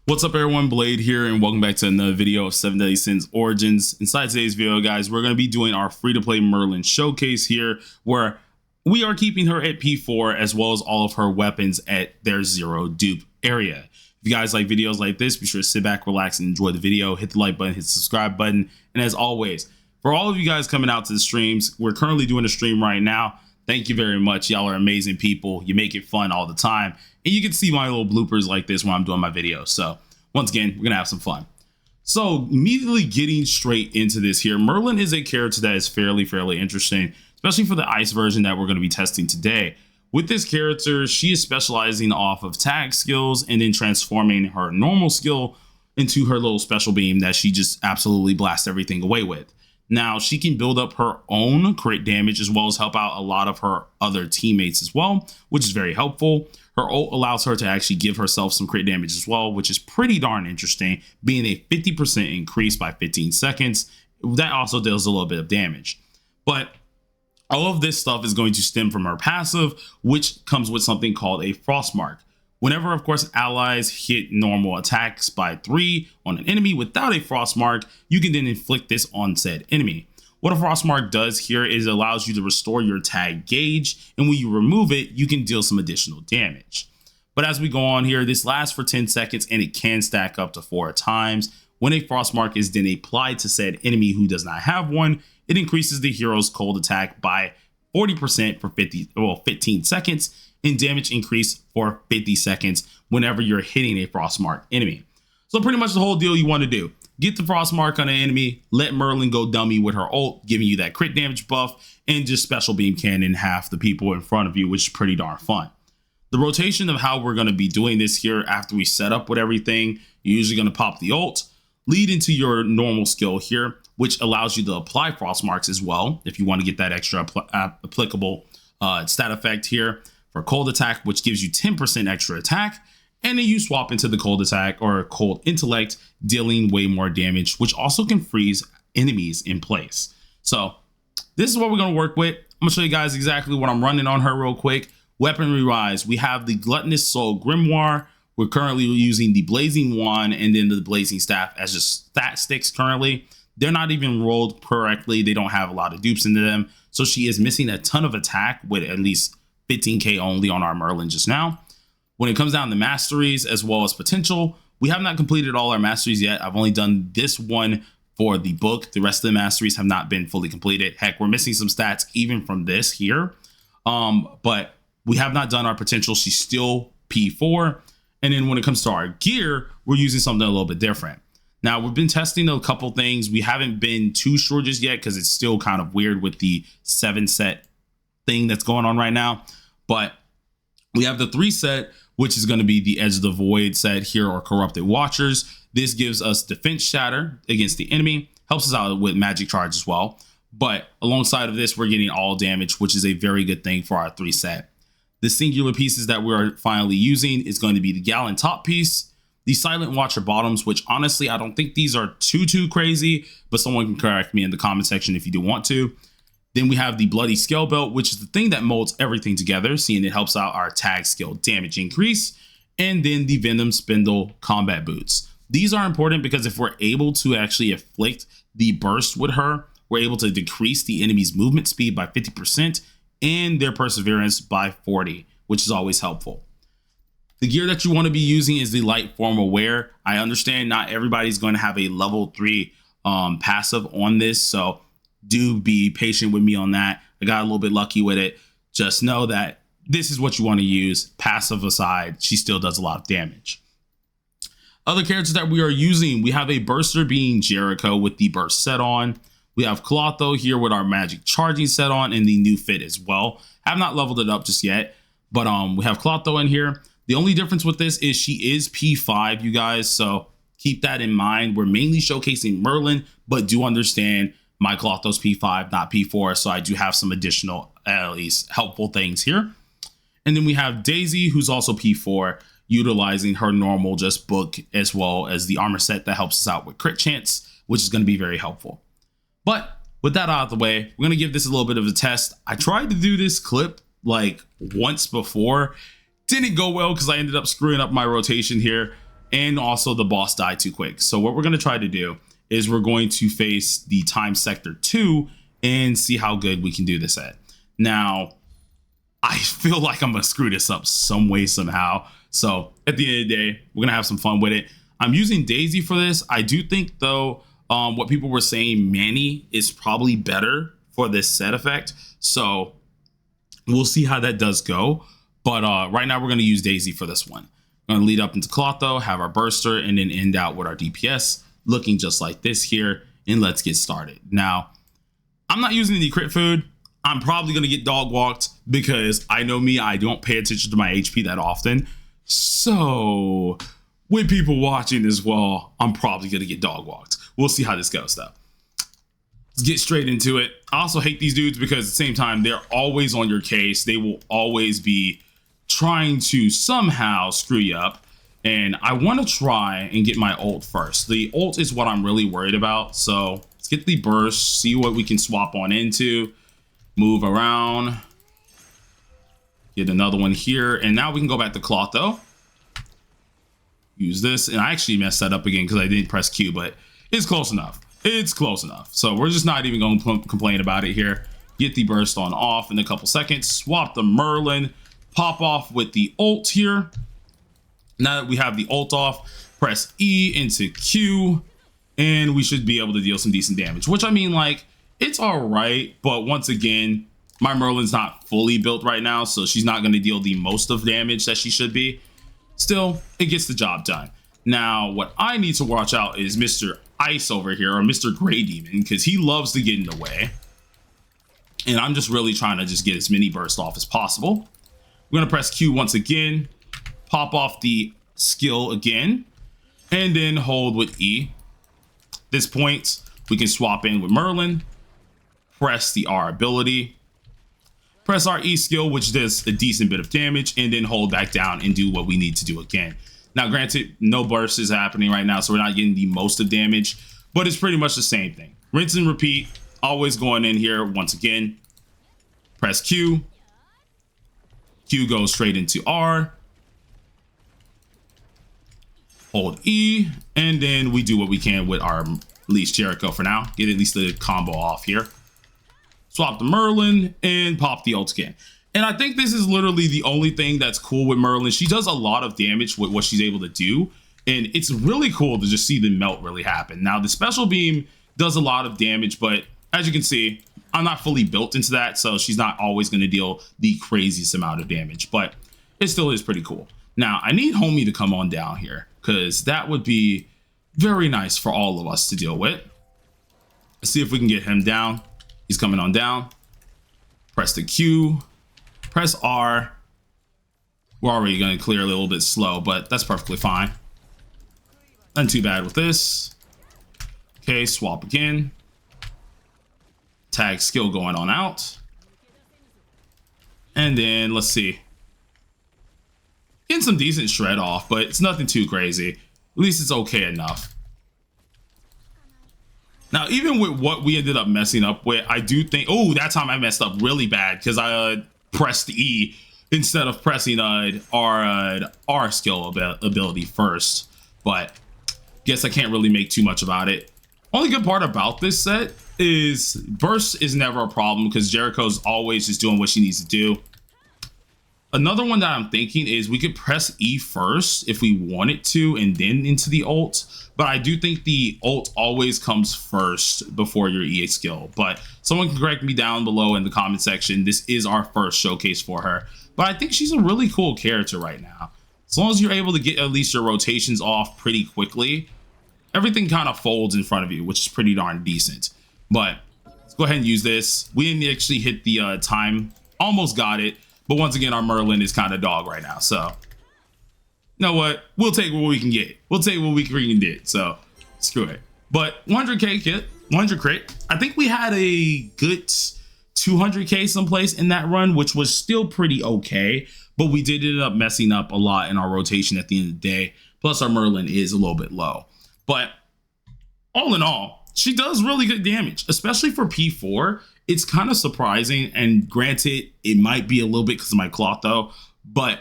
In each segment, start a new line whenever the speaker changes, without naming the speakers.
What's up everyone, Blade here, and welcome back to another video of 7 Deadly Sins Origins. Inside today's video, guys, we're going to be doing our free-to-play Merlin showcase here, where we are keeping her at P4 as well as all of her weapons at their 0 dupe area. If you guys like videos like this, be sure to sit back, relax, and enjoy the video. Hit the like button, hit the subscribe button, and as always, for all of you guys coming out to the streams, we're currently doing a stream right now. Thank you very much. Y'all are amazing people. You make it fun all the time. And you can see my little bloopers like this when I'm doing my videos. So once again, we're going to have some fun. So immediately getting straight into this here, Merlin is a character that is fairly interesting, especially for the ice version that we're going to be testing today. With this character, she is specializing off of tag skills and then transforming her normal skill into her little special beam that she just absolutely blasts everything away with. Now, she can build up her own crit damage as well as help out a lot of her other teammates as well, which is very helpful. Her ult allows her to actually give herself some crit damage as well, which is pretty darn interesting, being a 50% increase by 15 seconds. That also deals a little bit of damage. But all of this stuff is going to stem from her passive, which comes with something called a frost mark. Whenever, of course, allies hit normal attacks by 3 on an enemy without a frost mark, you can then inflict this on said enemy. What a frost mark does here is it allows you to restore your tag gauge, and when you remove it, you can deal some additional damage. But as we go on here, this lasts for 10 seconds and it can stack up to 4 times. When a frost mark is then applied to said enemy who does not have one, it increases the hero's cold attack by 40% for 15 seconds, and damage increase for 50 seconds whenever you're hitting a frost mark enemy. So pretty much the whole deal you want to do. Get the frost mark on an enemy, let Merlin go dummy with her ult, giving you that crit damage buff, and just special beam cannon half the people in front of you, which is pretty darn fun. The rotation of how we're going to be doing this here after we set up with everything, you're usually going to pop the ult, lead into your normal skill here, which allows you to apply frost marks as well if you want to get that extra applicable stat effect here for cold attack, which gives you 10% extra attack. And then you swap into the cold attack or cold intellect, dealing way more damage, which also can freeze enemies in place. So this is what we're going to work with. I'm going to show you guys exactly what I'm running on her real quick. Weaponry wise, we have the Gluttonous Soul Grimoire. We're currently using the Blazing Wand and then the Blazing Staff as just stat sticks currently. They're not even rolled correctly. They don't have a lot of dupes into them. So she is missing a ton of attack with at least 15k only on our Merlin just now. When it comes down to masteries as well as potential, we have not completed all our masteries yet. I've only done this one for the book. The rest of the masteries have not been fully completed. Heck, we're missing some stats even from this here. But we have not done our potential. She's still P4. And then when it comes to our gear, we're using something a little bit different. Now, we've been testing a couple things. We haven't been too sure just yet because it's still kind of weird with the 7 set thing that's going on right now. But we have the 3 set, which is going to be the Edge of the Void set here, or Corrupted Watchers. This gives us defense shatter against the enemy, helps us out with magic charge as well. But alongside of this, we're getting all damage, which is a very good thing for our 3 set. The singular pieces that we're finally using is going to be the Gallon top piece, the Silent Watcher bottoms, which honestly, I don't think these are too crazy, but someone can correct me in the comment section if you do want to. Then we have the Bloody Scale Belt, which is the thing that molds everything together, seeing it helps out our tag skill damage increase. And then the Venom Spindle combat boots. These are important because if we're able to actually inflict the burst with her, we're able to decrease the enemy's movement speed by 50% and their perseverance by 40, which is always helpful. The gear that you want to be using is the light formal wear. I understand not everybody's going to have a level 3 passive on this, so do be patient with me on that. I got a little bit lucky with it. Just know that this is what you want to use. Passive aside, she still does a lot of damage. Other characters that we are using, we have a Burster being Jericho with the burst set on. We have Clotho here with our magic charging set on and the new fit as well. Have not leveled it up just yet, but we have Clotho in here. The only difference with this is she is P5, you guys, so keep that in mind. We're mainly showcasing Merlin, but do understand my Clotho's P5, not P4, so I do have some additional, at least, helpful things here. And then we have Daisy, who's also P4, utilizing her normal just book as well as the armor set that helps us out with crit chance, which is going to be very helpful. But with that out of the way, we're going to give this a little bit of a test. I tried to do this clip like once before. Didn't go well because I ended up screwing up my rotation here. and also the boss died too quick. So what we're going to try to do is we're going to face the time sector 2 and see how good we can do this at. Now, I feel like I'm going to screw this up some way, somehow. So at the end of the day, we're going to have some fun with it. I'm using Daisy for this. I do think, though, what people were saying, Manny is probably better for this set effect. So we'll see how that does go. But right now, we're going to use Daisy for this one. We're going to lead up into Clotho, have our burster, and then end out with our DPS, looking just like this here. And let's get started. Now, I'm not using any crit food. I'm probably going to get dog walked because I know me, I don't pay attention to my HP that often. So with people watching as well, I'm probably going to get dog walked. We'll see how this goes, though. Let's get straight into it. I also hate these dudes because at the same time, they're always on your case. They will always be trying to somehow screw you up. And I want to try and get my ult first. The ult is what I'm really worried about. So let's get the burst, see what we can swap on into, move around, get another one here. And now we can go back to Clotho. Use this. And I actually messed that up again because I didn't press Q, but it's close enough. It's close enough. So we're just not even going to complain about it here. Get the burst on off in a couple seconds. Swap the Merlin. Pop off with the ult here. Now that we have the ult off, press E into Q, and we should be able to deal some decent damage. Which, I mean, like, it's all right, but once again, my Merlin's not fully built right now, so she's not going to deal the most of damage that she should be. Still, it gets the job done. Now, what I need to watch out is Mr. Ice over here, or Mr. Gray Demon, because he loves to get in the way. And I'm just really trying to just get as many bursts off as possible. We're going to press Q once again, pop off the skill again, and then hold with E. At this point, we can swap in with Merlin, press the R ability, press our E skill, which does a decent bit of damage, and then hold back down and do what we need to do again. Now, granted, no burst is happening right now, so we're not getting the most of damage, but it's pretty much the same thing. Rinse and repeat, always going in here once again. Press Q. Q goes straight into R. Hold E, and then we do what we can with our least Jericho for now. Get at least the combo off here. Swap the Merlin and pop the ult again. And I think this is literally the only thing that's cool with Merlin. She does a lot of damage with what she's able to do, and it's really cool to just see the melt really happen. Now, the special beam does a lot of damage, but as you can see, I'm not fully built into that, so she's not always going to deal the craziest amount of damage, but it still is pretty cool. Now, I need Homie to come on down here, because that would be very nice for all of us to deal with. Let's see if we can get him down. He's coming on down. Press the Q. Press R. We're already going to clear a little bit slow, but that's perfectly fine. Not too bad with this. Okay, swap again. Tag skill going on out. And then let's see. Getting some decent shred off, but it's nothing too crazy. At least it's okay enough. Now, even with what we ended up messing up with, I do think, oh, that time I messed up really bad because I pressed E instead of pressing our skill ability first. But guess I can't really make too much about it. Only good part about this set is burst is never a problem because Jericho's always just doing what she needs to do. Another one that I'm thinking is we could press E first if we wanted to and then into the ult. But I do think the ult always comes first before your EA skill. But someone can correct me down below in the comment section. This is our first showcase for her. But I think she's a really cool character right now. As long as you're able to get at least your rotations off pretty quickly, everything kind of folds in front of you, which is pretty darn decent. But let's go ahead and use this. We didn't actually hit the time. Almost got it. But once again, our Merlin is kind of dog right now. So, you know what? We'll take what we can get. We'll take what we can get. So, screw it. But 100k kit, 100 crit. I think we had a good 200k someplace in that run, which was still pretty okay. But we did end up messing up a lot in our rotation at the end of the day. Plus, our Merlin is a little bit low. But all in all, she does really good damage, especially for P4. It's kind of surprising, and granted, it might be a little bit because of my Clotho, but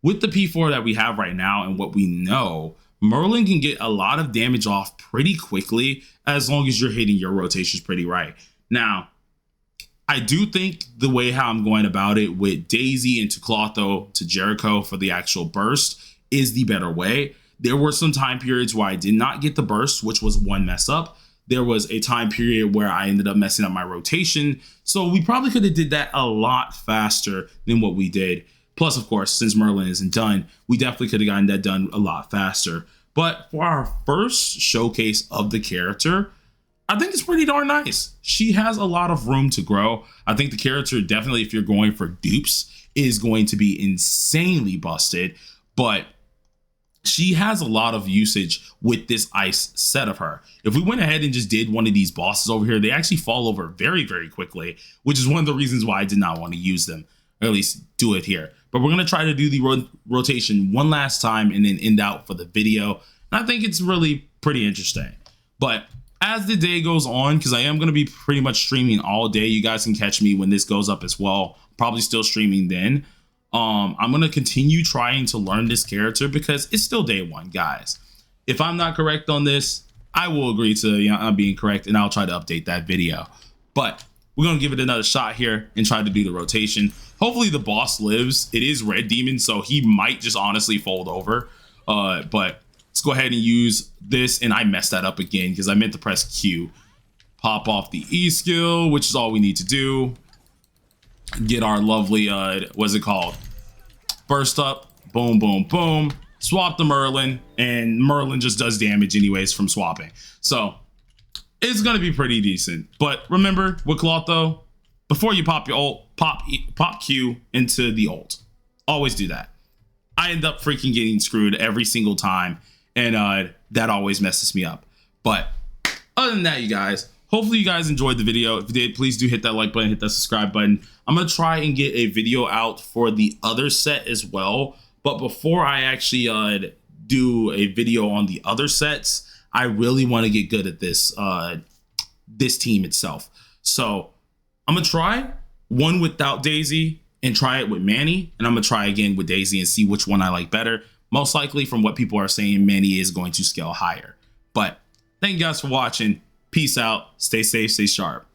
with the P4 that we have right now and what we know, Merlin can get a lot of damage off pretty quickly as long as you're hitting your rotations pretty right. Now, I do think the way how I'm going about it with Daisy and to Clotho to Jericho for the actual burst is the better way. There were some time periods where I did not get the burst, which was one mess up. There was a time period where I ended up messing up my rotation. So we probably could have did that a lot faster than what we did. Plus, of course, since Merlin isn't done, we definitely could have gotten that done a lot faster. But for our first showcase of the character, I think it's pretty darn nice. She has a lot of room to grow. I think the character definitely, if you're going for dupes, is going to be insanely busted. But she has a lot of usage with this ice set of her. If we went ahead and just did one of these bosses over here, they actually fall over very, very quickly, which is one of the reasons why I did not want to use them, or at least do it here. But we're going to try to do the rotation one last time and then end out for the video. And I think it's really pretty interesting. But as the day goes on, because I am going to be pretty much streaming all day, you guys can catch me when this goes up as well. Probably still streaming then. I'm going to continue trying to learn this character because it's still day one, guys. If I'm not correct on this, I will agree to I'm being correct and I'll try to update that video. But we're going to give it another shot here and try to do the rotation. Hopefully the boss lives. It is Red Demon, so he might just honestly fold over. But let's go ahead and use this. And I messed that up again because I meant to press Q. Pop off the E skill, which is all we need to do. Get our lovely, what's it called? Burst up, boom, boom, boom. Swap the Merlin, and Merlin just does damage anyways from swapping. So it's gonna be pretty decent. But remember, with Clotho, before you pop your ult, pop Q into the ult. Always do that. I end up freaking getting screwed every single time, and that always messes me up. But other than that, you guys, hopefully you guys enjoyed the video. If you did, please do hit that like button, hit that subscribe button. I'm going to try and get a video out for the other set as well. But before I actually do a video on the other sets, I really want to get good at this this team itself. So I'm going to try one without Daisy and try it with Manny. And I'm going to try again with Daisy and see which one I like better. Most likely, from what people are saying, Manny is going to scale higher. But thank you guys for watching. Peace out. Stay safe. Stay sharp.